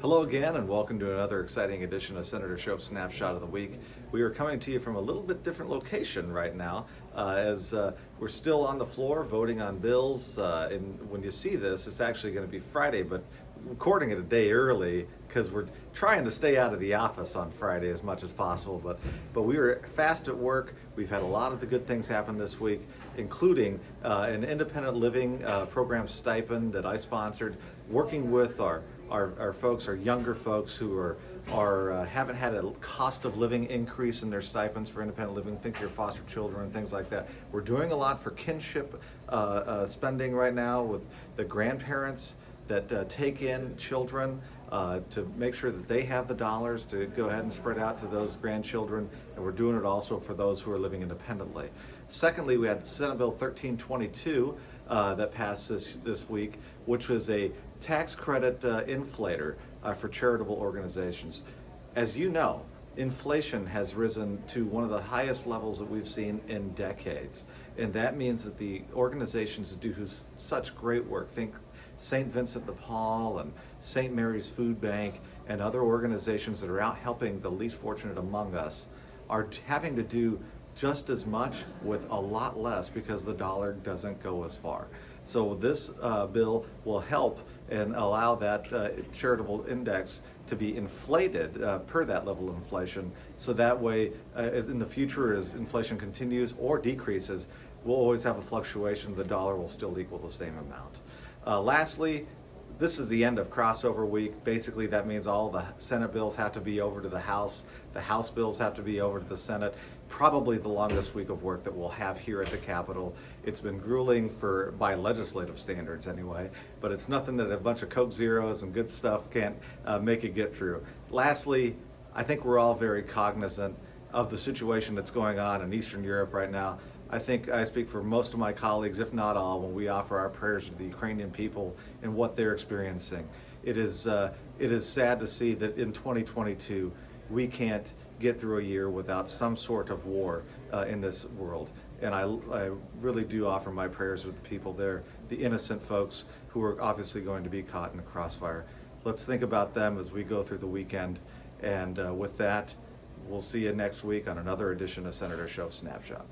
Hello again, and welcome to another exciting edition of Senator Shope's Snapshot of the Week. We are coming to you from a little bit different location right now, as we're still on the floor voting on bills. And when you see this, it's actually going to be Friday, but recording it a day early because we're trying to stay out of the office on Friday as much as possible. But we were fast at work. We've had a lot of the good things happen this week, including an independent living program stipend that I sponsored, working with our folks, our younger folks who haven't had a cost of living increase in their stipends for independent living. Think your foster children and things like that. We're doing a lot for kinship spending right now with the grandparents that take in children to make sure that they have the dollars to go ahead and spread out to those grandchildren, and we're doing it also for those who are living independently. Secondly, we had Senate Bill 1322 that passed this week, which was a tax credit inflator for charitable organizations. As you know, inflation has risen to one of the highest levels that we've seen in decades. And that means that the organizations that do such great work, think St. Vincent de Paul and St. Mary's Food Bank and other organizations that are out helping the least fortunate among us, are having to do just as much with a lot less because the dollar doesn't go as far. So this bill will help and allow that charitable index to be inflated per that level of inflation. So that way, in the future, as inflation continues or decreases, we'll always have a fluctuation. The dollar will still equal the same amount. Lastly, this is the end of crossover week. Basically, that means all the Senate bills have to be over to the House. The House bills have to be over to the Senate. Probably the longest week of work that we'll have here at the Capitol. It's been grueling by legislative standards anyway, but it's nothing that a bunch of Coke Zeros and good stuff can't make it get through. Lastly, I think we're all very cognizant of the situation that's going on in Eastern Europe right now. I think I speak for most of my colleagues, if not all, when we offer our prayers to the Ukrainian people and what they're experiencing. It is sad to see that in 2022 we can't get through a year without some sort of war in this world. And I really do offer my prayers with the people there, the innocent folks who are obviously going to be caught in the crossfire. Let's think about them as we go through the weekend. And with that, we'll see you next week on another edition of Senator Shope Snapshot.